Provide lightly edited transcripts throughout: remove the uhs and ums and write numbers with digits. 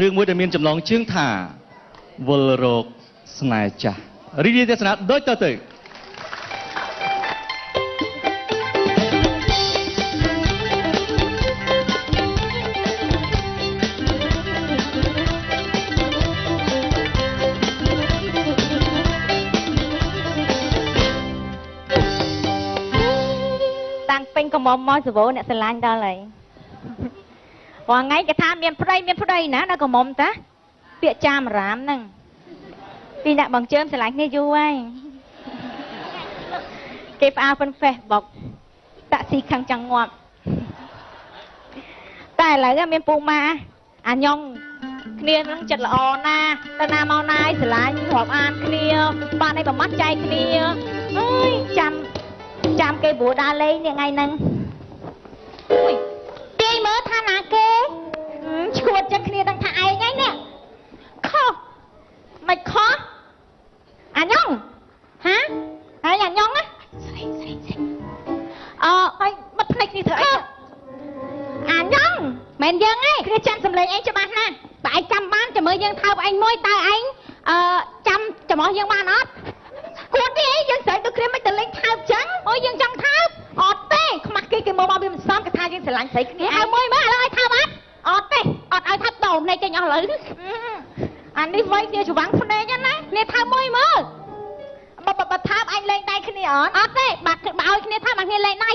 រឿងមួយដែលមានចម្លងជើងថាវល់រោគស្នេហ៍ចាស់រីករាយទេសនាដូចតទៅតាំងពេញកមុំមកសវោអ្នកស្រឡាញ់ដល់ហើយព្រោះថ្ងៃគេថាមានប្តីណានៅកមុំតាពាក្យចាមរាមហ្នឹងពីអ្នកបងជើមស្រឡាញ់គ្នាយូរហើយគេផ្អើល Facebook តាក់ស៊ីខាងចង់ងាប់តែឥឡូវមានពូម៉ាអាញងគ្នានឹងចិត្តល្អណាស់ទៅណាមកណាយស្រឡាញ់រាប់អានគ្នាបានឲ្យប្រមាត់ចែកគ្នាអើយចាំគេព្រោះដើរលេងនេះថ្ងៃហ្នឹងអុយគេមើលថាណាគេឈួតចិត្តគ្នាដឹងថាឯងហ្នឹងនេះខុសមិនខុសអាញងហាហើយអាញងណាស្រីហើយបិទភ្នែកនេះធ្វើអីអាញងមិនយើងទេគ្នាចាំសម្លេងឯងច្បាស់ណាស់បើឯងចាំបានចាំមើលយើងថើបឯងមួយតើឯងចាំចំអស់យើងបានអត់គួរទេយើងស្រែកទៅគ្នាមិនទៅលេងថើបចឹងអូយើងចង់ថើបអត់ទេខ្មាស់គេមើលមកវាមិនសមគេថាយើងស្រឡាញ់ស្រីគ្នាហើយមួយមើលឥឡូវឲ្យថើបអត់ទេអត់ឲ្យថើបដោភ្នែកចេញអស់ឥឡូវអានេះវៃគ្នាច្រវាំងភ្នែកណាគ្នាថើបមួយមើលបើថើបអញលេងដៃគ្នាអត់ទេបើឲ្យគ្នាថើបមកគ្នាលេងដៃ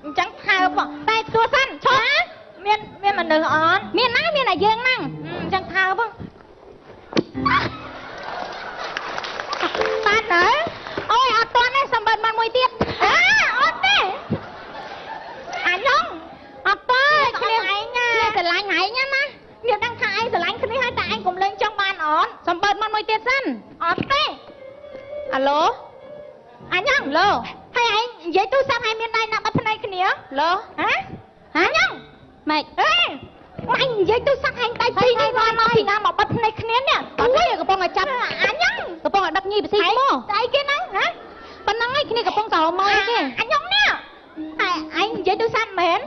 អញ្ចឹងថើបតែទួសិនឈប់មានមនុស្សអត់មានណាមានតែយើងហ្នឹងអញ្ចឹងថើបបានទៅអូយអត់តាន់ទេសម្បត្តិបានមួយទៀតអត់ទេអាញងអត់ទេគ្នាឯងស្រឡាញ់ឯងណាខ្ញុំដឹងថាឯងស្រឡាញ់គ្នាហើយតែឯងកុំលេងចង់បានអត់សម្បត្តិបានមួយទៀតសិនអត់ទេអាឡូអាញងឡូហើយឯងនិយាយទូរស័ព្ទឲ្យមានដៃណាបិទភ្នែកគ្នាឡូអាញងម៉េចអញនិយាយទូរស័ព្ទឲ្យដៃពីរនេះមកពីណាមកបិទភ្នែកគ្នានេះអូយកំពុងតែចាប់អាញងកំពុងតែដឹកញីបស៊ីមកស្អីគេហ្នឹងណាប៉ុណ្ណឹងឯងគ្នាកំពុងតែមកអីគេអាញងនេះអញនិយាយទូរស័ព្ទមែន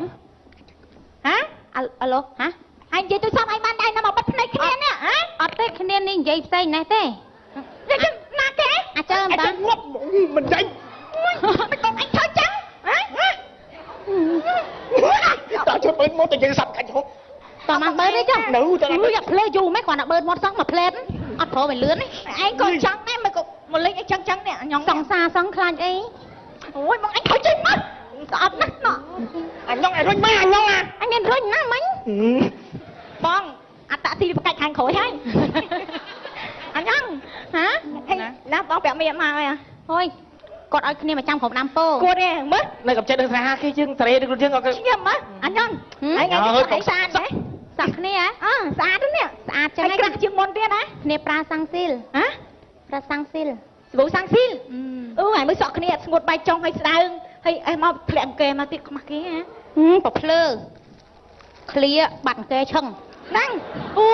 អាឡូអញនិយាយទូរស័ព្ទឲ្យបានដៃណាមកបិទភ្នែកគ្នានេះអត់ទេគ្នានេះនិយាយផ្សេងណាស់ទេណាគេអាចើមិនបានងាប់មិនចាញ់មិនកុំអញធ្វើចឹងតើជួយបើមកទៅយើងសាប់កាច់ហូបតើបានបើទេចុះនៅតើយកផ្លេយូរមិនគ្រាន់តែបើមាត់សោះមួយផ្លេតអត់ព្រោះវាលឿនឯងក៏ចង់ដែរមិនក៏មកលេងអីចឹងនេះញ៉ងសង្សារសង្ខ្លាញ់អីអូយបងអញធ្វើចេញមកស្អប់ណាស់ណោះអញញ៉ងឲ្យរុញមកអញញ៉ងអញមានរុញណាមិញបងអត្តស៊ីបកាច់ខាងក្រោយហើយអញញ៉ងហាណាបងប្រាក់មានមកហើយអូយគាត់ឲ្យគ្នាមកចាំក្រុមដាំពោគាត់ទេមើលនៅកំចិត្តនឹងស្រាគេជើងសេរីដូចយើងក៏ខ្ញុំមើលអញញ៉ងហើយថ្ងៃនេះស្អាតទេសាក់គ្នាស្អាតនេះស្អាតចឹងហើយក្រាស់ជាងមុនទៀតណាគ្នាប្រាសាំងស៊ីលប្រាសាំងស៊ីលស្បូសាំងស៊ីលហើយមើលសក់គ្នាស្ងួតបែកចុងឲ្យស្ដើងហើយមកធ្លាក់អង្គែមកទៀតខ្មាស់គេប្រភ្លើឃ្លាបាត់អង្គែឆឹងហ្នឹងអូ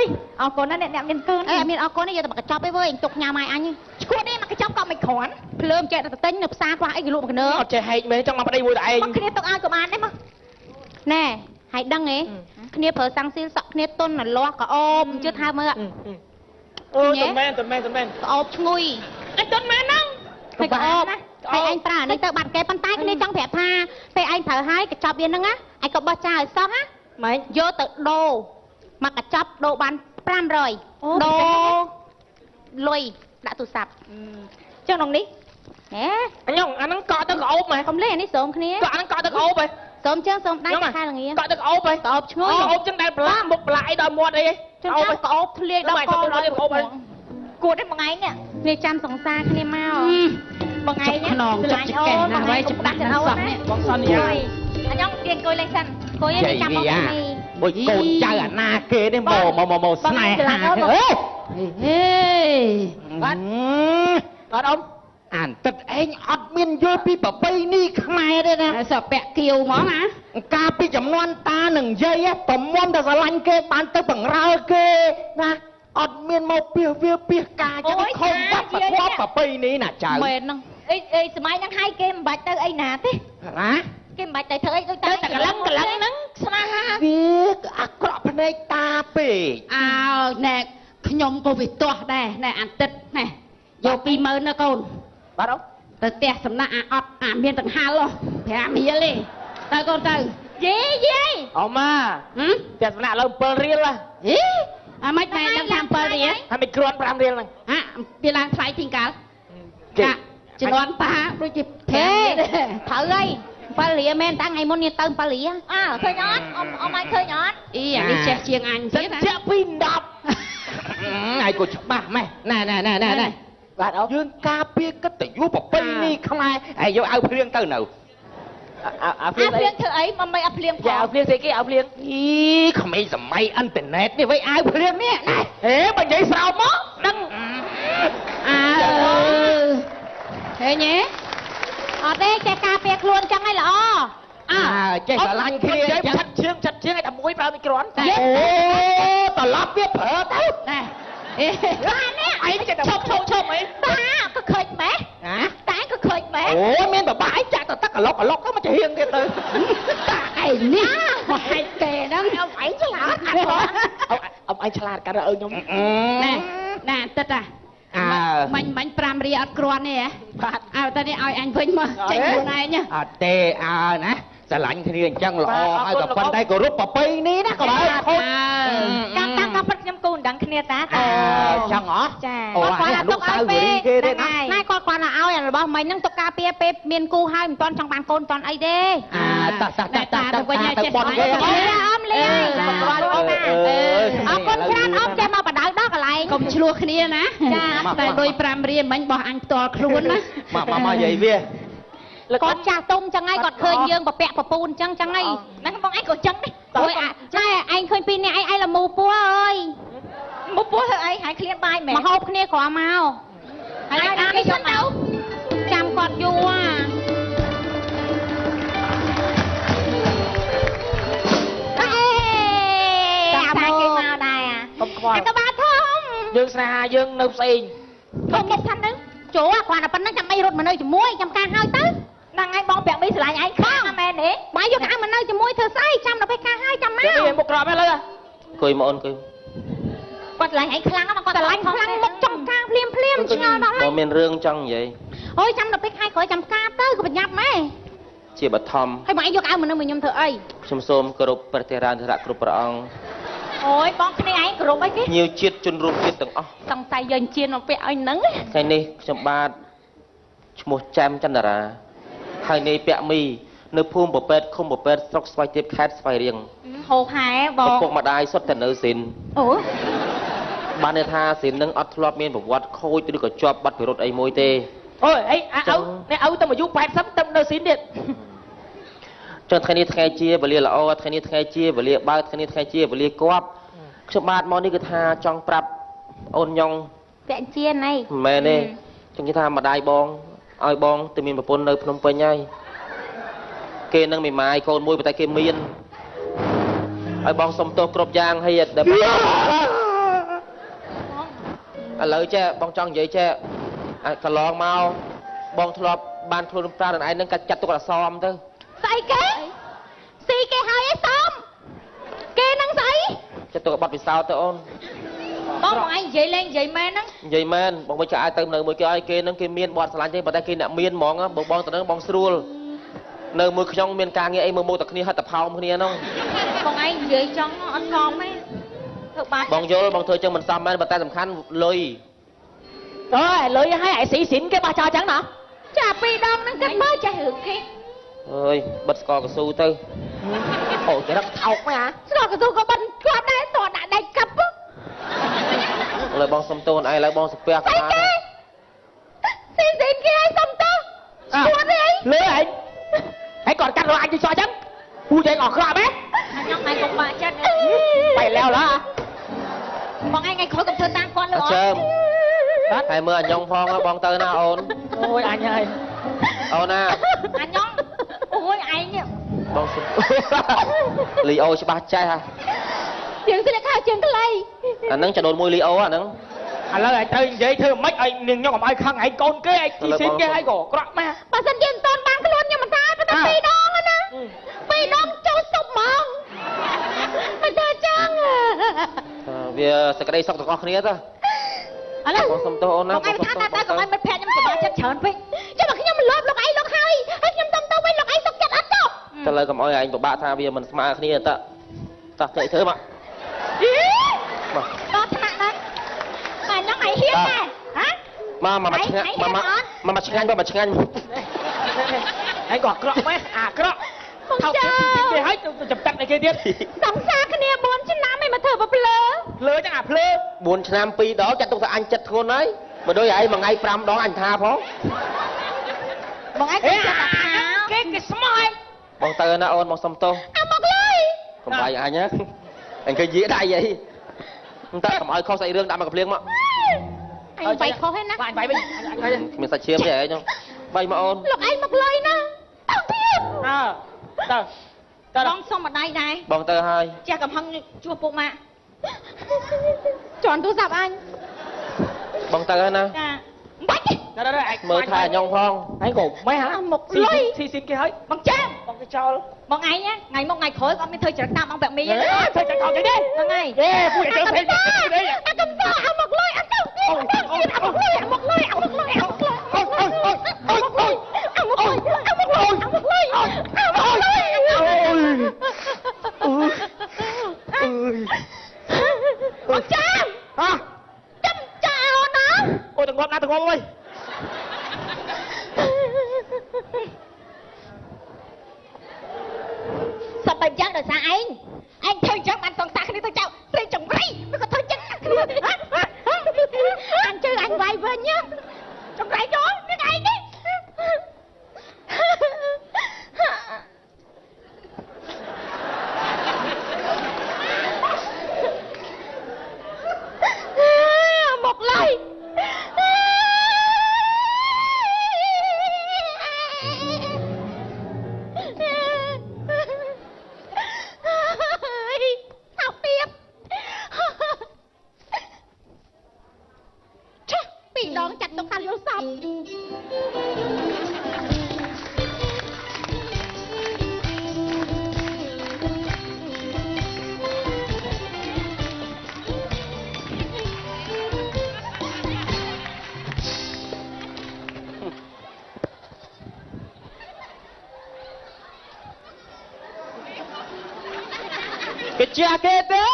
យអរគុណណាអ្នកមានកូនអេមានអរគុណនេះយកតែមកកញ្ចប់ឯងវើអញទុកញ៉ាំឲ្យអញឈួតទេមកកញ្ចប់ក៏មិនគ្រាន់ភ្លើមចេះតែទិញនៅផ្សារខ្លះអីគេលក់មកកណើអត់ចេះហែកមែនចង់មកប្តីមួយតែឯងគ្នាទុកឲ្យក៏បានដែរមកណែហើយដឹងទេគ្នាប្រើសាំងស៊ីលសក់គ្នាតុនលាស់ក៏អូបជឿថាមើលអូតែមែនក៏អូបឈ្ងុយអញតុនមែនហ្នឹងហើយក៏អូបហើយឯងប្រើនេះទៅបាត់គេប៉ុន្តែគ្នាចង់ប្រាប់ថាពេលឯងត្រូវហើយកញ្ចប់វាហ្នឹងណាឯងក៏បោះចោលឲ្យសោះណាម៉េចយកទៅដូរមកកញ្ចប់ដូរបាន500ដូរលុយដាក់ទូរស័ព្ទចឹងក្នុងនេះអញអាហ្នឹងកក់ទៅក្អូបហ៎កុំលេអានេះស្រោមគ្នាកក់អាហ្នឹងកក់ទៅក្អូបហ៎ស្រោមជើងស្រោមដៃខែល្ងាកក់ទៅក្អូបហ៎ក្អូបឈ្ងុយក្អូបចឹងដែលប្រឡាក់មុខប្រឡាក់អីដល់មាត់អីចឹងក្អូបធ្លាយដល់កដល់ក្អូបហ៎គួតទេមួយថ្ងៃនេះគ្នាចាំសង្សារគ្នាមកមួយថ្ងៃនេះស្រឡាញ់អូនមួយថ្ងៃចំដាក់អូនណាបងសន្យាអញទៀងអង្គុយលេងសិនអង្គុយឯងចាំបងនេះមួយកូនចៅអាណាគេនេះមកស្នេហាហេបាទអ៊ំអានទឹកឯងអត់មានយល់ពីប្រពៃណីខ្មែរទេណាសពាក់គៀវហ្មងណាកាលពីចំនួនតានឹងយាយប្រមុំតែស្រឡាញ់គេបានទៅបង្រើគេណាអត់មានមកពីវាពីការចឹងខំបាត់ប្រពៃណីណាចៅមែនហ្នឹងអីសម័យហ្នឹងឲ្យគេមិនបាច់ទៅអីណាទេណា គេមិនបាច់តែធ្វើអីដូចតែកលឹងហ្នឹងស្នេហា វាអាក្រក់ភ្នែកតាពេក អើណែខ្ញុំក៏វាទាស់ដែរណែអាទិត្យណែយក20000ណាកូន បាទអូ ទៅផ្ទះសំណាក់អាអត់អាមានដង្ហល់5រៀលទេទៅកូនទៅ យេយេ អូម៉ា ហឹម ផ្ទះសំណាក់លើ7រៀលហ៎ ហីអាមិនណែដល់7រៀល ហើយមិនគ្រាន់5រៀលហ្នឹង ហាវាឡើងថ្លៃទីកាល គេ ចាជំនាន់តាដូចជា ហេត្រូវហើយ7រៀលមែនតាំងថ្ងៃមុននេះទៅ7រៀលឃើញអត់អមមិនឃើញអត់ អីអានេះចេះជាងអញ សិ ទៀត ន ណា ជាពី10ហើយក៏ច្បាស់ម៉េះ ណែ បាទអូយើងការពារកិត្តិយសប្រពៃណីខ្មែរហើយយកឲ្យភ្លៀងទៅនៅអាភ្លៀង ភ្លៀងធ្វើអីមកមិនអត់ភ្លៀងផង យ៉ាឲ្យភ្លៀងស្អីគេឲ្យភ្លៀងអីក្មេងសម័យអ៊ីនធឺណិតនេះវិញឲ្យភ្លៀងនេះណែហេបើនិយាយស្រោមមកដឹង អើឃើញទេ អត់ទេចេះការពារខ្លួនចឹងឲ្យល្អ អើ ចេះស្រឡាញ់គ្នាឆាត់ឈៀងឲ្យតែមួយប្រើមីក្រូនអូត្រឡប់វាប្រើទៅ ណែអេ បាននេះ ឯងចេះតែឈប់អី តាក៏ឃើញម៉េះ ណា តែក៏ឃើញម៉េះ អូមានបបាយចាក់ទៅទឹកកឡុកទៅមកចេះហៀងទៀតទៅ តាឯនេះមកហែកគេហ្នឹង ឯងឆ្លាតអត់ អមឯងឆ្លាតកាត់ឲ្យខ្ញុំ ណែណែទឹកតា អើ មាញ់5រៀលអត់គ្រាន់ទេហ៎ បាទ អើតើនេះឲ្យអញវិញមកចេញខ្លួនឯង អត់ទេអើណាស្រឡាញ់គ្នាអញ្ចឹងល្អហើយក៏ប៉ុន្តែគោរពប្រពៃណីណាក៏បានខូច តាមក៏ពិតខ្ញុំគូមិនដឹងគ្នាតា អើចឹងហ៎ ចា អូអានេះលោកសៅវរីគេទេណា ណែគាត់គាត់ឲ្យរបស់មិញហ្នឹងទុកការពារពេលមានគូហើយមិនទាន់ចង់បានកូនមិនទាន់អីទេ តោះទៅបនគេ អូយអមលេងអរគុណច្រើនអមចេះមកបដៅដល់កន្លែង កុំឆ្លោះគ្នាណា ចា តែលុយ5រៀលមិញបោះអញផ្ទាល់ខ្លួនណា មកនិយាយវា គាត់ចាស់ទុំចឹងហើយគាត់ឃើញយើងប្រពាក់ប្រពូនចឹងហើយហ្នឹងបងឯងក៏ចឹងដែរអូយចាឯងឃើញពីរនាក់ឯងល្មូពោះអើយមកពោះធ្វើអីហើយឃ្លានបាយមែនមកហូបគ្នាក្រមកហើយដល់គេយកទៅចាំគាត់យូរអាតែគេមកដែរ កុំខ្វល់ អាក្បាលធំ យើងស្នេហាយើងនៅផ្សេង ធំមកខាងហ្នឹងចូលគាត់តែប៉ុណ្្នឹងចាំអីរត់មកនៅជាមួយចាំការហើយទៅហ្នឹងហើយបងប្រាក់មីស្រឡាញ់ឯងខ្លាំងមែនទេបាយយកអាមកនៅជាមួយធ្វើស្អីចាំដល់ពេលការហើយចាំមក យើងមុខក្រោមហ្នឹងលើគួយមកអូនគួយ គាត់ឆ្លាញ់ឯងខ្លាំងណាស់គាត់ឆ្លាញ់ខ្លាំងមុខចំការភ្លាមឆ្ងល់ដល់ហើយ បើមានរឿងចង់និយាយ អូយចាំដល់ពេលខែក្រោយចាំការទៅក៏ប្រញាប់ម៉ែ ជាបឋម ហើយបងឯងយកអាវមកនៅខ្ញុំធ្វើអី ខ្ញុំសូមគោរពព្រះតេរានធរៈគ្រប់ព្រះអង្គ អូយបងគ្នាឯងគ្រប់អីគេ ញៀវជាតិជនរួមជាតិទាំងអស់ សង្ស័យយើងជៀនមកពាក់ឲ្យហ្នឹង ថ្ងៃនេះខ្ញុំបាទឈ្មោះចាមចន្ទរាហើយនាយពាក់មីនៅភូមិប្រពែតឃុំប្រពែតស្រុកស្វាយទាបខេត្តស្វាយរៀង ហូហែប ឪ ង ពុកម្ដាយសុទ្ធតែនៅស៊ីន អូ បានន័យថាស៊ីននឹងអត់ធ្លាប់មានប្រវត្តិខូចឬក៏ជាប់បាត់ពិរុទ្ធអីមួយទេអូយអីឪនេះឪទៅអាយុ80ទៅនៅស៊ីនទៀតចុះថ្ងៃនេះថ្ងៃជាវេលាល្អថ្ងៃនេះថ្ងៃជាវេលាបើកថ្ងៃនេះថ្ងៃជាវេលាគប់ខ្ញុំបាទមកនេះគឺថាចង់ប្រាប់អូនញង ពាក់ជៀនអី មិនមែនទេខ្ញុំនិយាយថាម្ដាយបងឲ្យបងទៅមានប្រពន្ធនៅភ្នំពេញហើយគេនឹងមីម៉ាយកូនមួយប៉ុន្តែគេមានឲ្យបងសុំទោសគ្រប់យ៉ាងហើយដែលឥឡូវចេះបងចង់និយាយចេះកន្លងមកបងធ្លាប់បានខ្លួនប្រាណឯងនឹងកាត់ចាត់ទុកអសមទៅ ស្អីគេស៊ីគេហើយឯសំគេនឹងស្អី ចាត់ទុកបាត់ពិសោធន៍ទៅអូន បងឯងនិយាយលេងនិយាយមែនហ្នឹង និយាយមែនបងមិនចាឲ្យទៅនៅមួយគេឲ្យគេនឹងគេមានបត់ស្រឡាញ់ទេប៉ុន្តែគេអ្នកមានហ្មងបងទៅនឹងបងស្រួលនៅមួយខ្ញុំមានការងារអីមើលតែគ្នាហិតតែផោមគ្នាហ្នឹង បងឯងនិយាយចង់អត់សមទេធ្វើបាប បងយល់បងធ្វើចឹងមិនសមមែនប៉ុន្តែសំខាន់លុយ អើយលុយឲ្យឯស៊ីស៊ីនគេបោះចោលចឹងណាចាពីរដងហ្នឹងគិតមើលចេះរឿងគេ អើយបិទស្កកស៊ូទៅអូចរិតថោកហ្មងអា ស្គាល់កស៊ូក៏បិទគាត់ដែរតោះដាក់ដាច់កាប់ ឥឡូវបងសុំទោសឯងឥឡូវបងស្ពះក្បាល ស៊ីស៊ីនគេឲ្យសុំតោះឈួតទេ លឺឯងហើយគាត់កាត់រកអញទៅសោះចឹងពូចឯងអស់ក្រក់ហ៎ ខ្ញុំឯងកុំបាក់ចិត្ត បែរแล้วឡា បងឯងក្រោយកុំធ្វើតាមគាត់លើអ ជើម ត់ ហើយមើលអញ្ញងផងបងទៅណាអូន អូយអញហើយ អូនណា អញងអូយឯងនេះ បងសុំលីអូច្បាស់ចេះហ่ะ ជាងស្លៀកខោជាងខ្លី អាហ្នឹងចដូនមួយលីអូអាហ្នឹង ឥឡូវឯងត្រូវនិយាយធ្វើម៉េចឲ្យនាងខ្ញុំកុំឲ្យខឹងឯងកូនគេឯងជីស៊ីគេឲ្យក៏ក្រក់ម៉ែ បើសិនជាមិនតាន់បានខ្លួនខ្ញុំមិនថាប៉ុន្តែពីរដងណា វាសក្តីសុខទាំងអស់គ្នាទៅ ឥឡូវ បងសុំទោសអូនណា លោកឯងថាតែកុំឲ្យមិត្តភក្តិខ្ញុំសប្បាយចិត្តច្រើនពេកចាំមកខ្ញុំមិនលបលោកឯងលោកហើយខ្ញុំទៅវិញលោកឯងសុខចិត្តអត់ចុះ តែលើកុំឲ្យឯងពិបាកថាវាមិនស្មើគ្នាតើតោះធ្វើមក ដល់ថ្នាក់ហ្នឹងហើយហ្នឹងឯងហ៊ានដែរហ៎ មកឆ្ងាញ់មកឆ្ងាញ់មកឆ្ងាញ់ ឯងក៏អាក្រក់មែនអាក្រក់ថោកគេឲ្យទៅចំតាក់ឲ្យគេទៀត សង្សារគ្នា4ឆ្នាំឯងមកធ្វើបភ្លើ ភ្លើចឹងអាភ្លើ 4ឆ្នាំ2ដងចាត់ទុកថាអញចិត្តធ្ងន់ហើយបើដូចឯងមួយថ្ងៃ5ដងអញថាផង បងឯងគាត់ចាប់ថា គេស្មោះឯង បងទៅណាអូនមកសុំទោស អាមកលើយ កុំបាយអញណាអញគេយាដៃអីតែកុំឲ្យខុសស្អីរឿងដាក់មកកំភ្លៀងមក អញបាយខុសហ្នឹងណា បាយវិញ គ្មានសាច់ឈាមទេឯងហ្នឹងបាយមកអូន លោកឯងមកលើយណាទៅទៀត ទៅ បងសុំម្ដាយដែរ បងទៅហើយ ចេះកំហឹងជួសពុកម៉ាក់ជន់ទូរស័ព្ទអញ បងទៅហើយណា ចាបាច់ទេ ទៅឯង មើលថាញងផង ឯងក៏ម៉េះហ่า មកលុយ ស៊ីស៊ីគេហើយ បងចា បងគេចោល បងឯងថ្ងៃមុខថ្ងៃក្រោយគាត់មានធ្វើច្រកតាមអង្គពាក់មីទេ ធ្វើចង់ទៅទេ ហ្នឹងហើយ ទេពួកឯងទៅពេកទេ អាកំសោមកលុយអាទៅទៀតអាមកលុយអាមកលុយអាមកលុយអាមកលុយអាមកលុយអាមកលុយអាមកលុយអាមកលុយអាមកលុយអាមកលុយបងចាចាំចាអូនណា អូទៅងាប់ណាទៅងាប់អើយ សត្វបែបយ៉ាងដោយសារឯងធ្វើអញ្ចឹងបានសងសាគ្នាទៅចៅព្រៃចង្រៃមិនក៏ធ្វើចឹងគ្នាអញជឿអញវាយវិញចង្រៃចូលនេះឯងនេះមកឡើយเอาเปรียบปีน้องจัดตรงทางโยซับគេជាគេទេ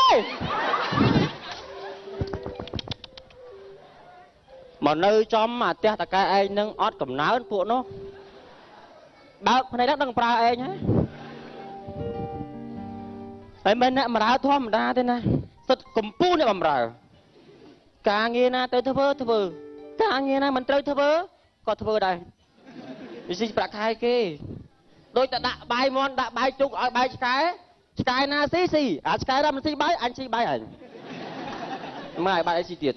មកនៅចំអាផ្ទះតកែឯងនឹងអត់កំណើនពួកនោះបើកភ្នែកដឹងប្រើឯងហ៎ហើយមិនអ្នកបម្រើធម្មតាទេណាសិតកម្ពុជាអ្នកបម្រើការងារណាទៅធ្វើការងារណាមិនត្រូវធ្វើក៏ធ្វើដែរវាស៊ីប្រាក់ខែគេដូចតែដាក់បាយមន់ដាក់បាយជុកឲ្យបាយឆ្កែណាស៊ីអាឆ្កែរ៉ាមិនស៊ីបាយអញស៊ីបាយអញមើលឲ្យបាយអីស៊ីទៀត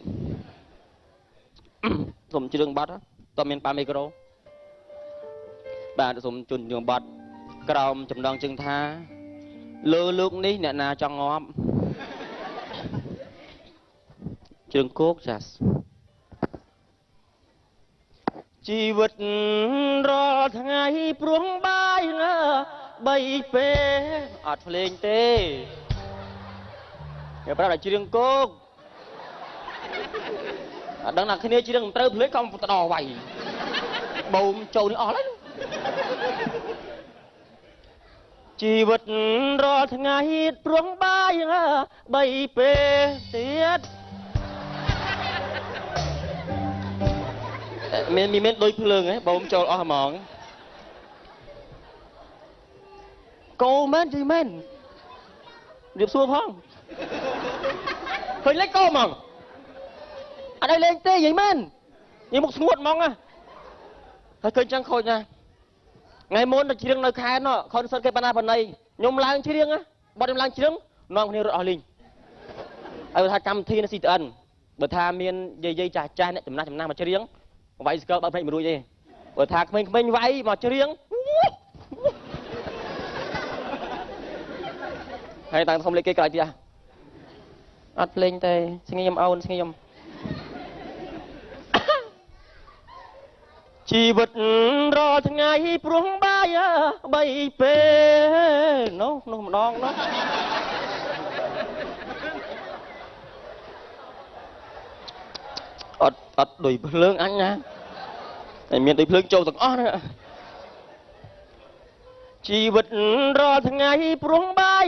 សុំជ្រឿងបាត់តើមានប៉ាមីក្រូបាទសុំជូនជ្រឿងបាត់ក្រោមចំណងជើងថាលើលោកនេះអ្នកណាចង់ងាប់ជ្រឿងគោកចាស់ជីវិតរាល់ថ្ងៃព្រួងបាយបីពេលអត់ភ្លេងទេគេប្រាប់តែជ្រឿងគោកអត់ដឹងថាគ្នាជ្រឿងមិនត្រូវភ្លេងក៏ទៅដល់វាយបូមចូលនេះអស់ហើយជីវិតរាល់ថ្ងៃព្រួងបាយបីពេលទៀតមានដូចភ្លើងហ៎បូមចូលអស់ហ្មងកោមែនជីមែនរៀបសួរផងឃើញលេខកោហ្មងអត់ឲ្យលេងទេយាយមែនយាយមុខស្ងួតហ្មងណាហើយឃើញចឹងខូចណាថ្ងៃមុនទៅជ្រៀងនៅខេត្តនោះខុនសិតគេបណ្ណាបណ្ណៃខ្ញុំឡើងជ្រៀងណាបាត់ខ្ញុំឡើងជ្រៀងនាំគ្នារត់អស់លេងឲ្យថាកម្មវិធីនៅ CTN បើថាមានយាយចាស់អ្នកចំណាស់មកជ្រៀងវាយស្គលបើភ្នែកមិនរួចទេបើថាក្មេងៗវាយមកជ្រៀងហើយតាំងធំលេខគេក្រោយទៀតអត់ភ្លេងទេស្ងៀមអូនស្ងៀមជីវិតរាល់ថ្ងៃព្រួងបាយបីពេលនោះម្ដងនោះ អត់ដូចភ្លើងអញណាតែមានដូចភ្លើងចូលទាំងអស់ណាជីវិតរាល់ថ្ងៃព្រោះបាយ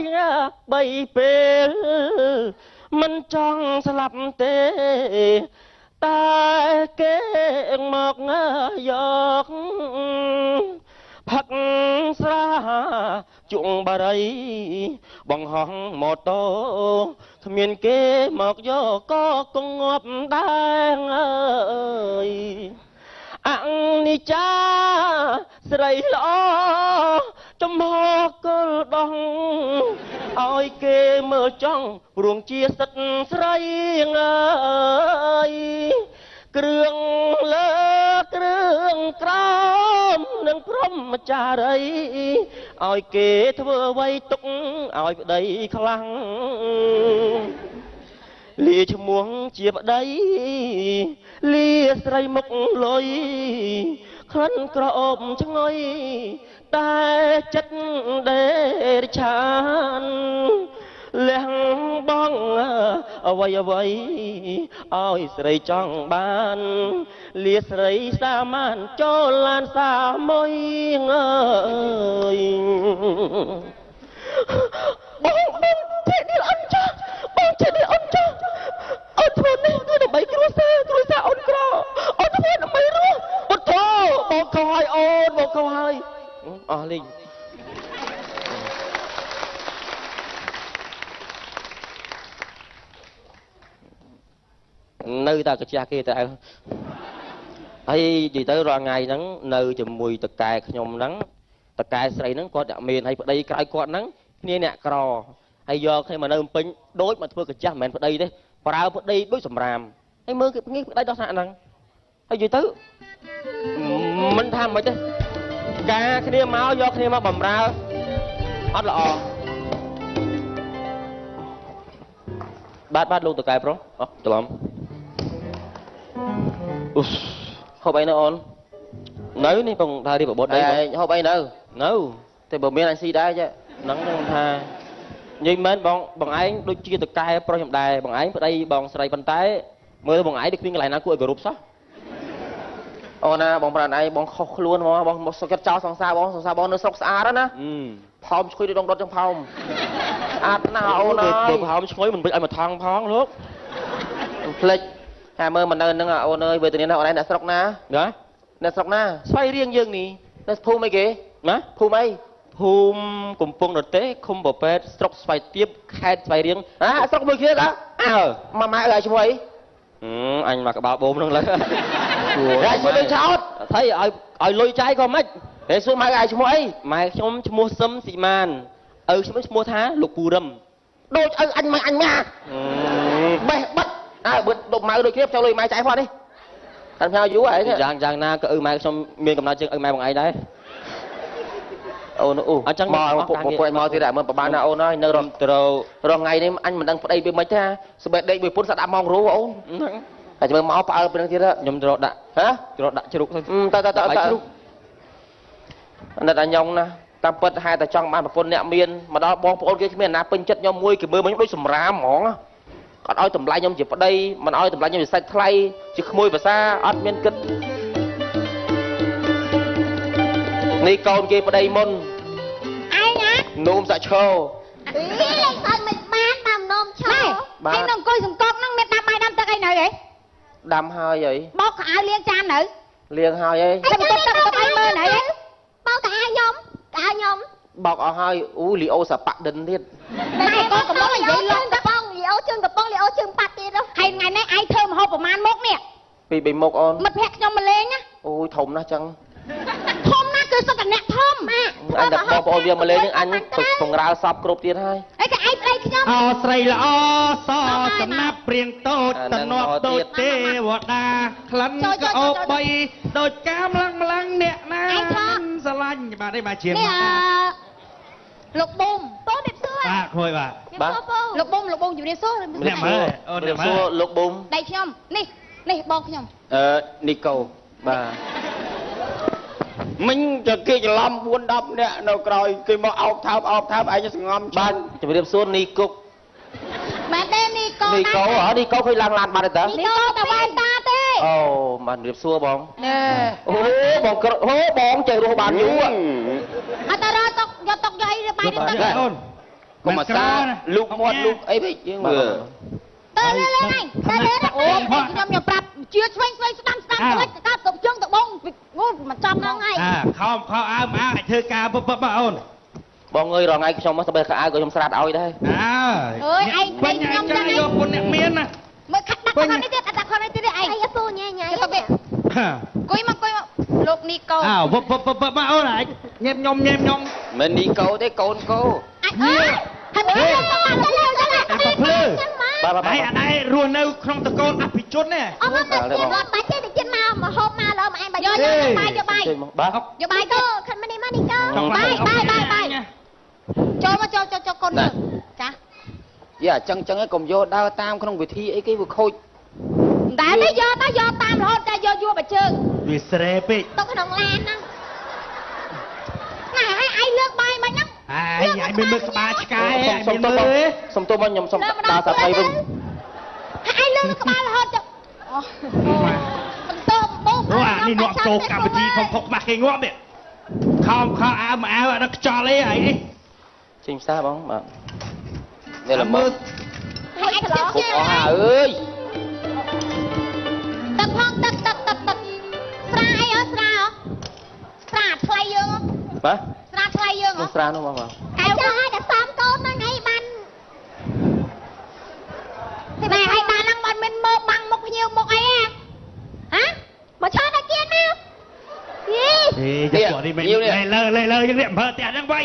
បីពេលមិនចង់ស្លាប់ទេតែគេមកយកផឹកស្រាជុងបារីបង្ហោះម៉ូតូគ្មានគេមកយកក៏គង់ងាប់ដែរអើយអនិច្ចាស្រីល្អចំហកលដងឲ្យគេមើលចង់ព្រោះជាសិទ្ធស្រីអើយគ្រឿងលើគ្រឿងក្រោមនឹងព្រមចារីឲ្យគេធ្វើអ្វីទុកឲ្យប្តីខ្លាំងលាឈ្មោះជាប្តីលាស្រីមុខលុយក្លិនក្រអូបឆ្ងុយតែចិត្តដេរឆានលះបងអ្វីអ្វីឲ្យស្រីចង់បានលាស្រីសាមានចូលឡានសាមួយអើយបងចេះនេះអន់ចាបងចេះនេះអន់ចាអត់ធ្វើនេះគឺដើម្បីគ្រួសារអូនក្រអត់ធ្វើដើម្បីរស់ពុទ្ធោបងខំឲ្យអូនបងខំឲ្យអស់លេងនៅតែកាជះគេតែហើយនិយាយទៅរាល់ថ្ងៃហ្នឹងនៅជាមួយតកែខ្ញុំហ្នឹងតកែស្រីហ្នឹងគាត់តែមានហើយប្តីក្រៅគាត់ហ្នឹងគ្នាអ្នកក្រហើយយកគ្នាមកនៅពេញដូចមកធ្វើកាជះមិនមែនប្តីទេប្រើប្តីដូចសម្រាមហើយមើលគេងាយប្តីដោះស្រាយហ្នឹងហើយនិយាយទៅមិនថាមិនទេការគ្នាមកយកគ្នាមកបំរើអត់ល្អបាទលោកតកែប្រុសអត់ច្រឡំអូហូបអីនៅអូននៅនេះបងថារៀបបបត់អីហូបអីនៅតែបើមានអញស៊ីដែរចាហ្នឹងខ្ញុំថានិយាយមែនបងឯងដូចជាតកែប្រុសខ្ញុំដែរបងឯងប្តីបងស្រីប៉ុន្តែមើលបងឯងដូចគ្មានកន្លែងណាគួរឲ្យគោរពសោះអូណាបងប្រាប់ឯងបងខុសខ្លួនហ្មងបងមកសុខចិត្តចោលសង្សារបងនៅស្រុកស្អាតណាផោមឈ្ងុយដូចដងដុតចឹងផោមស្អាតណាស់អូនអើយបើផោមឈ្ងុយមិនពេចឲ្យមកថងផងលោកផ្លេចតែមើលមកនៅហ្នឹងអូនអើយវេទនាណាអូនឯងអ្នកស្រុកណាអ្នកស្រុកណាស្វ័យរៀងយើងនេះនៅភូមិអីគេណាភូមិអីភូមិកំពង់ដតេឃុំប្រពែតស្រុកស្វាយទៀបខេត្តស្វាយរៀងស្រុកមួយគ្នាតាម៉ាម៉ាឲ្យឈ្មោះអីអញមកក្បាលបូមហ្នឹងឡើយហើយឈ្មោះដូចឆោតថៃឲ្យលុយចាយក៏មិនហេសួរម៉ែឲ្យឈ្មោះអីម៉ែខ្ញុំឈ្មោះសឹមស៊ីម៉ានឪខ្ញុំឈ្មោះថាលោកពូរឹមដូចឪអញម៉ាបេះបិទបើដុំម៉ៅដូចគ្នាចូលលុយម៉ែចាយផងនេះខាងផ្ញើយូរអីយ៉ាងណាក៏ឪម៉ែខ្ញុំមានកំណត់ជាងឪម៉ែបងឯងដែរអូនអូអញ្ចឹងមកពួកមកទៀតមើលប្រហែលណាអូនហើយនៅរងថ្ងៃនេះអញមិនដឹងប្តីវាមិនទេស្បេតដេកមួយពុនស្ដាប់ម៉ោងរូអូនហ្នឹងតែមើលមកផ្អើពីនឹងទៀតខ្ញុំច្រកដាក់ច្រកដាក់ជ្រូកទៅជ្រូកអត់តែញងណាតាមពិតហេតុតែចង់បានប្រពន្ធអ្នកមានមកដល់បងប្អូនគេគ្មានណាពេញចិត្តខ្ញុំមួយគេមើលមកខ្ញុំដូចសម្រាមហ្មងគាត់ឲ្យតម្លៃខ្ញុំជាប្តីមិនឲ្យតម្លៃខ្ញុំជាសាច់ថ្លៃជាក្មួយភាសាអត់មានគិតនេះកូនគេប្តីមុនឯងណានោមសាក់ឈោលេងសើចមិនបានតាមនោមឈោនេះនៅអង្គុយសង្កត់ហ្នឹងមានដាំបាយដាំទឹកអីនៅហ៎ដាំហើយអីបោកខោលាងចាននៅលាងហើយអីតែបន្ទប់ទឹកអីមើលនៅហ៎បោកតាខ្ញុំបោកអស់ហើយអូលីអូសាប៉ាក់ដិនទៀតតែកូនកំឡុងនិយាយលងកំបងលីអូជើងកំបងលីអូជើងប៉ាត់ទៀតហើយថ្ងៃនេះឯងធ្វើម្ហូបប្រមាណមុខនេះពី3មុខអូនមិត្តភក្តិខ្ញុំមកលេងណាអូយធំណាស់ចឹងធំណាស់គឺសុទ្ធតែអ្នកធំអញតែបងប្អូនវាមកលេងហ្នឹងអញពង្រើសពគ្រប់ទៀតហើយអីក៏ឯងប្តីខ្ញុំអោស្រីល្អសសំណាប់ព្រៀងតូចតនប់ដូចទេវតាក្លិនក៏អូបីដូចកាមម្លឹងអ្នកណាស្រឡាញ់បាទនេះបាទជាងលោកប៊ុំបងនេះសួរបាទគួយបាទលោកប៊ុំជំរាបសួរអ្នកមើលអូនសួរលោកប៊ុំដៃខ្ញុំនេះបងខ្ញុំនីកូបាទមិញទៅគេច្រឡំ4 10នាក់នៅក្រោយគេមកអោបថើបឯងសងំបាទជំរាបសួរនីគុកមែនទេនីកូហ៎នីកូឃើញឡើងឡានបាត់ទេនីកូតែវ៉ែនតាទេ អូបានរៀបសួរបង ណែ អូបងក្រអូបងចេះរស់បានយូរ អត់ទៅរកតុកយកតុកយកអីបាយនេះទៅ អូន កុំអាសាលូកមាត់លូកអីវិញយើងមើល ទៅលេងហ្នឹងទៅលេងអូខ្ញុំប្រាប់ជាឆ្វេងស្ដាំទៅកាប់ទៅជើងទៅបងងូមិនចាំហ្នឹងហើយ ខំអើមអើឲ្យធ្វើការពពអូន បងអើយរងថ្ងៃខ្ញុំមកស្បែកខោអាវក៏ខ្ញុំស្រាតឲ្យដែរ អើយឯងពេញខ្ញុំចឹង យកពុនអ្នកមានណា មើលខាត់ដាក់ខននេះទៀតដាក់ខននេះទៀតឯងអីអស៊ូញ៉ៃញ៉ៃទៅគួយមកលោកនីកូ វពអូនអាចញ៉ែខ្ញុំ មិននីកូទេកូនកូ អើយហើយមើលទៅលើបាទ ហើយអដែររស់នៅក្នុងតកូលអភិជនណា អត់មកបាច់ទេទៅជិនមកហូបមកលើមកឯងបាយយកបាយយកបាយ បាទ យកបាយទៅខាត់មកនេះមកនេះទៅបាយចូលមកចូលកូនមើលចា យ៉ាចឹងឯងកុំយកដើរតាមក្នុងវិធីអីគេវាខូច តែទៅយកតាមរហូតតែយកយួរបើជើង វាស្រែពេក ទៅក្នុងឡានហ្នឹងណែឲ្យឯងលើកបាយមិនហ្នឹង ហើយមើលក្បាលឆ្កែ សុំទោសមកខ្ញុំសុំដើរសាប់អីវិញ ឲ្យលើកក្បាលរហូតទៅអូបន្ទោបង អូអានេះងាប់ចូលកម្មវិធីផងផុកខ្មាស់គេងាប់នេះខំអើមអើអត់ខ្ចល់អីហើយនេះ ចេញផ្សារបងបាទនេះល្មើ ឲ្យឆ្លោះ ពុកអស់អើយ ទឹកផងទឹកស្រាអីអើស្រាថ្លៃយើង បាទ ស្រាថ្លៃយើង ស្រានោះបង កែវឲ្យតែសំកូនហ្នឹងឯងបានតែឲ្យបានហ្នឹងមិនមែនមើលបាំងមុខភ្ញៀវមុខអីហ៎មកឈរតែគៀនមកយី ចាំគាត់នេះមិនលើយើងនេះអំភើផ្ទះហ្នឹងវៃ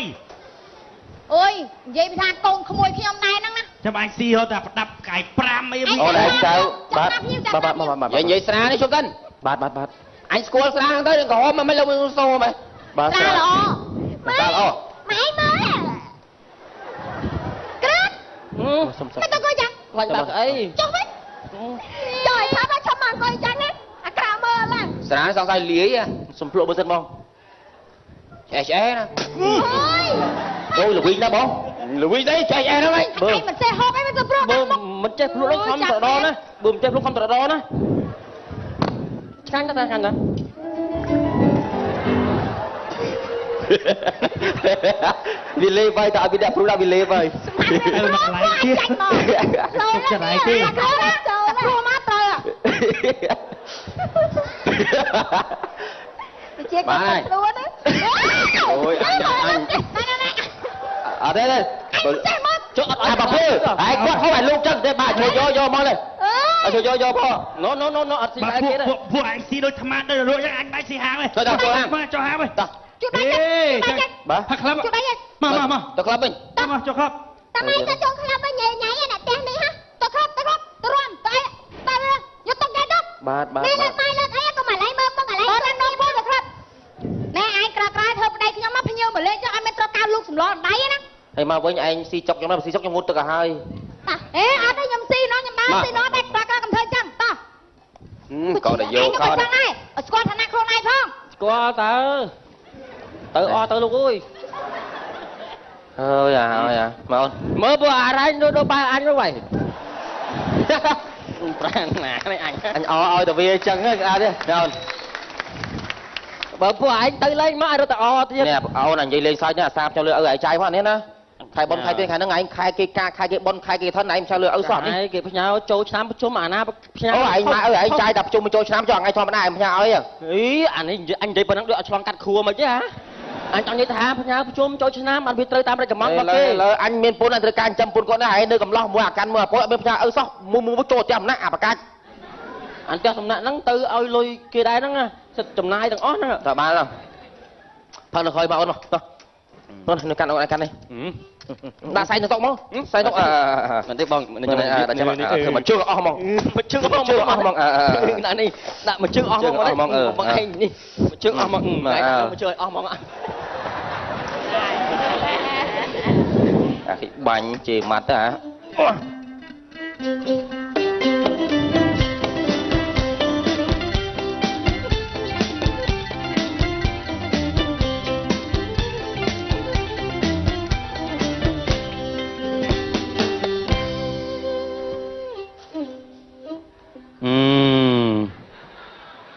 អូយនិយាយពីថាកូនក្មួយខ្ញុំដែរហ្នឹងណា ចាំអញស៊ីហត់តែប្រដាប់កាយ5អី អូនឯងចៅបាទនិយាយស្រានេះជុំកិនបាទអញស្គាល់ស្រាហ្នឹងទៅក្រហមមិនលើសូមបាទ ស្រាល្អ ស្រាល្អ ម៉ែមើលក្រាត់ សុំ ទៅកុយចាំ ខ្លាញ់បាក់អី ចុះវិញចុយថាបើចាំមកកុយចាំណាអាក្រៅមើលឡើង ស្រាសង្ស័យលាយសំភ្លក់មើលសិនបងឆ្អែណា អូយ អូយល្វីងណាបងល្វីងទេឆ្អែហ្នឹងហើយបើ ឯងមិនចេះហូបអីមិនទៅព្រោះ បើមិនចេះភ្លក់ឡើងខំត្រដណាបើមិនចេះភ្លក់ខំត្រដណាឆ្កាញ់តែឆ្កាញ់តែវាលេបាយតើវាដាក់ព្រុសដាក់វាលេបាយ មកឡៃទៀតចរៃទេ ចូលព្រោះមកត្រូវជាគាត់ខ្លួនណា អូយអញអត់ទេចេះមក ចុះអត់បាពើហើយគាត់ហៅឲ្យលោកចឹងទេបាទជួយយកមកเลยជួយយកផងណូអត់ស៊ីអីគេទេ ពួកអញស៊ីដូចថ្មដូចរួចអញបាច់ស៊ីហាងទេចុះហាងវិញ ជួយដៃបាទ ផាក់ក្លាប់ ជួយដៃ មក ទៅក្លាប់វិញ មកចុះក្លាប់ តែម៉ែទៅចូលក្លាប់វិញញ៉ៃណាផ្ទះនេះហ៎ទៅក្លាប់ទៅរួមទៅយកតុកគេទៅ បាទ នេះម៉ែលើកអីក៏មកឡៃមើលមកឡៃអូនដល់ពូទៅក្លាប់ណែឯងក្រៅធ្វើប្តីខ្ញុំមកភ្ញៀវមកលេងចុះឲ្យមិនត្រូវការលូកសម្លដៃណា ហើយមកវិញឯងស៊ីចុកខ្ញុំណាស៊ីចុកខ្ញុំងូតទឹកឲ្យហើយ អេអត់ទេខ្ញុំស៊ីនោះខ្ញុំដើរស៊ីនោះតែក្រៅកំធ្វើចឹងតោះ ក៏តែយកខោ ចឹងដែរស្គាល់ឋានៈខ្លួនឯងផង ស្គាល់តើទៅអស់ទៅលោកអើយហើយមកអូនមើលពួកអារ៉ៃដូចបែអញនោះវិញប្រាំងណានេះអញឲ្យតែវាចឹងហ្នឹងអត់ទេអូនបើពួកឯងទៅលេងមកឲ្យរត់តែអទៀតនេះអូននិយាយលេងសើចនេះអាសាខ្ញុំលើឲ្យឯងចាយផងនេះណាខែប៉ុនខែទៀតខែហ្នឹងឯងខែគេការខែគេប៉ុនខែគេថនឯងចាំលើឲ្យសោះនេះគេផ្ញើចូលឆ្នាំប្រជុំអាណាផ្ញើអូឯងមកឲ្យឯងចាយតែប្រជុំចូលឆ្នាំចុះថ្ងៃធម្មតាឯងផ្ញើឲ្យអីអានេះអញនិយាយប៉ុណ្ណឹងដូចអត់ឆ្លងកាត់ខួរមិនទេហ៎អញចង់និយាយថាផ្ញើប្រជុំចូលឆ្នាំបានវាត្រូវតាមរចកម្មរបស់គេលើអញមានពុនអញត្រូវការចាំពុនគាត់ដែរហើយនៅកំឡោះមួយអាកាន់មួយអាពុនអត់មានផ្ញើឲ្យសោះមួយចូលតែអំណាចអាប្រកាច់អញផ្ទះសំណាក់ហ្នឹងទៅឲ្យលុយគេដែរហ្នឹងសិតចំណាយទាំងអស់ហ្នឹងតើបានហ្នឹងផឹកនៅក្រោយមកអូនមកតោះអូននៅកាន់អូនឯកាន់នេះដាក់សៃនៅតុកមកសៃតុកមិនទេបងខ្ញុំដាក់ចាំធ្វើមកជើងអស់ហ្មងមកជើងអស់ហ្មងដាក់នេះដាក់មកជើងអស់ហ្មងបងឯងនេះមកជើងអស់ហ្មងមកជើងអស់ហ្មងអាគេបាញ់ជេរម៉ាត់ទៅ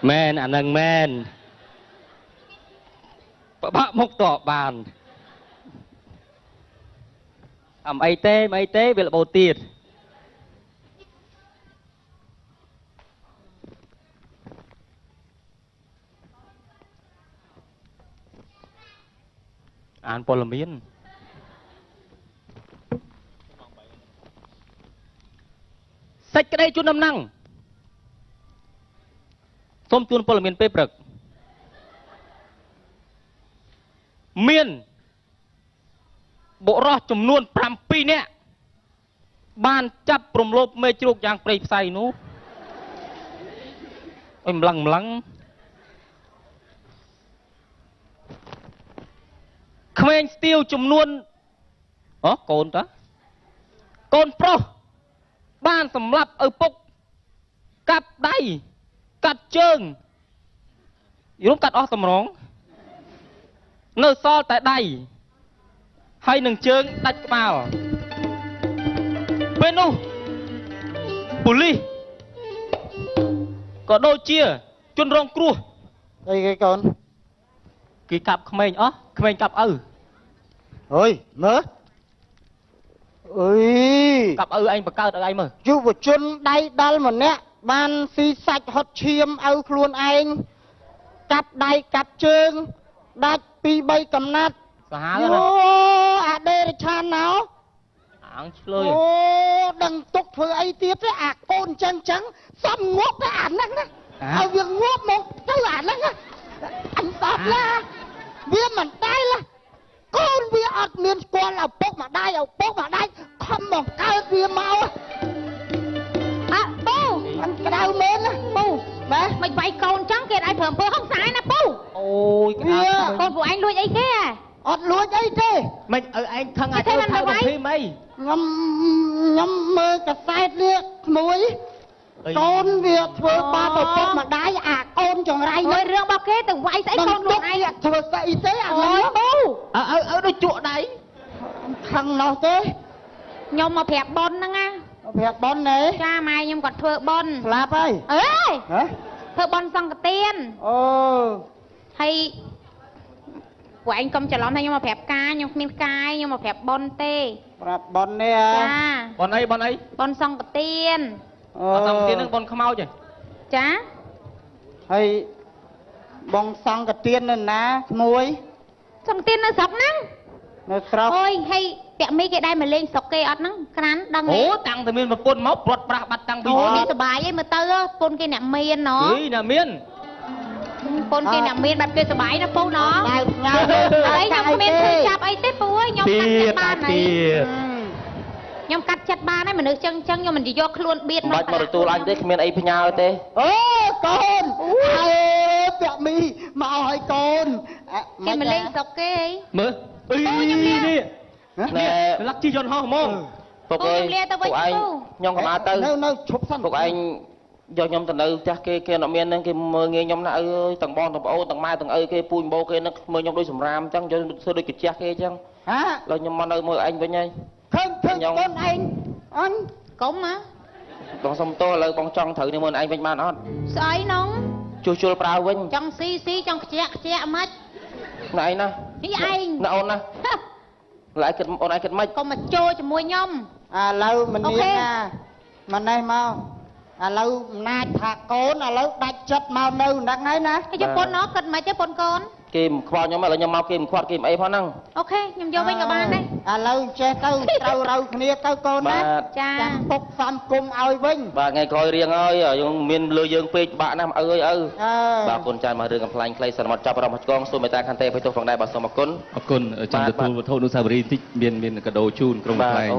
មែនអានឹងមែនបបាក់មុខតបបានអំអីទេវាលបោទៀតអានព័ត៌មានសេចក្តីជូនដំណឹងសូមជូនព័ត៌មានពេលព្រឹកមានបុរសចំនួន7នាក់បានចាប់ព្រំលោភមេជ្រូកយ៉ាងព្រៃផ្សៃនោះអុយម្លឹងក្មេងស្ទាវចំនួនកូនតាកូនប្រុសបានសម្លាប់ឪពុកកាប់ដៃកាត់ជើងយល់កាត់អស់តម្រងនៅសល់តែដៃហើយនឹងជើងដាច់ក្បាលពេលនោះប៉ូលីសក៏ដូចជាជនរងគ្រោះអីគេកូន គេកាប់ក្មេងអស់ក្មេងកាប់ឪ អើយមើលអើយ កាប់ឪឯងបង្កើតឲ្យឯងមើល យុវជនដៃដល់ម្នាក់បានស៊ីសាច់ហត់ឈាមឲ្យខ្លួនឯងកាប់ដៃកាប់ជើងដាច់ពី3កំណាត់ សាហាវ អូ ណា អាដេរឆានណោ អាងឆ្លើយ អូដឹងទុកធ្វើអីទៀតទេអាកូនចឹងសំងប់ទៅអាហ្នឹងណាឲ្យវាងាប់មកទៅអាហ្នឹងណាអញតបឡាវាមិនដែលកូនវាអត់មានស្គាល់ឪពុកម្ដាយខំមកកើតវាមក អើពូ អញក្តៅមែនណា ពូ បាទ មិនវាយកូនចឹងគេឲ្យធ្វើអំពើហុកសាយណាពូ អូយក្តៅ កូនពួកឯងលួចអីគេហ៎ អត់លួចអីទេ មិនឲ្យឯងខឹង គេធ្វើមិនទៅវាយ ភីមអី ខ្ញុំមើលកសែតនេះក្មួយកូនវាធ្វើបាបឪពុកម្ដាយអាកូនចង្រៃ មើលរឿងរបស់គេទៅវាយស្អីកូនខ្លួនឯង ធ្វើស្អីទេអា អូ ហ្នឹង យពូ ឲ្យដូចជក់ដៃ ខឹងណោះទេ ខ្ញុំមកប្រាប់ប៉ុនហ្នឹងណា ប្រាប់ប៉ុនណែ ចាម៉ែខ្ញុំគាត់ធ្វើប៉ុន ស្លាប់ហើយ អើយ ហ៎ ធ្វើប៉ុនសង្កទាន អូ ហើយពួកឯងកុំច្រឡំថាខ្ញុំមកប្រាប់ការខ្ញុំគ្មានកាយខ្ញុំមកប្រាប់ប៉ុនទេ ប្រាប់ប៉ុននេះ ចា បនអី ប៉ុនសង្កទាន អូ អត់តាមទៀតនឹងបនខ្មោចហ៎ ចា ហើយបងសង្កទៀននៅណាក្មួយ សង្កទាននៅស្រុកហ្នឹង នៅស្រុក អូយហើយពាក់មីគេដែរមកលេងស្រុកគេអត់ហ្នឹងក្រាន់ដឹង អូ ទេ តាំងតែមានប្រពន្ធមកព្រាត់ប្រាស់បាត់តាំងពី អូនេះសុបាយឯងមើលទៅពុនគេអ្នកមានណោះ ហីណាមាន ពុនគេអ្នកមានបែបគេសុបាយណាពូណោះ ដៅញ៉ាំ ហើយខ្ញុំគ្មានធ្វើចាប់អីទេពូអើយខ្ញុំកាត់ចិត្តបានហើយ ទៀត ខ្ញុំកាត់ចិត្តបានហើយមនុស្សចឹងខ្ញុំមិនយកខ្លួនបៀត បាច់មកទទួលអញទេគ្មានអីផ្ញើទេ អូកូនអើពាក់មីមកឲ្យកូន គេមកលេងស្រុកគេអី មើលអីនេះ ណែ លាក់ជីយន្តហោះហ្មង ពុកអើយពួកឯងខ្ញុំកម្ដៅទៅ នៅឈប់សិន ពុកឯងយកខ្ញុំទៅនៅផ្ទះគេអត់មានហ្នឹងគេមើលងាយខ្ញុំណាស់អើយទាំងបងទាំងប្អូនទាំងម៉ែទាំងឪគេពូជម្បោគេហ្នឹងមើលខ្ញុំដូចសម្រាមអញ្ចឹងយកធ្វើដូចកាជះគេអញ្ចឹង ហា ឡើយខ្ញុំមកនៅមើលឯងវិញហើយ ឃើញកូនឯងអញ កុំហ៎ បងសុំទោសឥឡូវបងចង់ត្រូវនេះមើលឯងវិញបានអត់ ស្អីណង ជួសជុលប្រើវិញ ចង់ស៊ីចង់ខ្ជាក់មិន ណែឯងណា នេះឯង ណែអូនណាឡើយគិតអូនឯងគិតមិន កុំមកចូលជាមួយខ្ញុំ ឥឡូវមនាងណាម៉ណេះមកឥឡូវអំណាចថាកូនឥឡូវដាច់ចិត្តមកនៅហ្នឹងហើយណា ហើយយកពុនណោះគិតមិនទេពុនកូន គេមិនខ្វល់ខ្ញុំឥឡូវខ្ញុំមកគេមិនខ្វាត់គេមិនអីផងហ្នឹង អូខេខ្ញុំយកវិញក៏បានដែរ ឥឡូវចេះទៅត្រូវរៅគ្នាទៅកូនណា បាទ ចា ចាំពុកសំគុំឲ្យវិញ បាទថ្ងៃក្រោយរៀងហើយយើងមានលើយើងពេកបាក់ណាស់ឪអើយឪ អើ បាទគុណចានមករឿងកំ pl ាញ់ខ្លីសន្មតចាប់រំឆ្កងសូមមេត្តាខន្តីអភ័យទោសផងដែរបាទសូមអរគុណ អរគុណចាំទទួលវត្ថុអនុស្សាវរីយ៍បន្តិចមានកាដូជូនក្រុម បាទ ខ្លែង អូ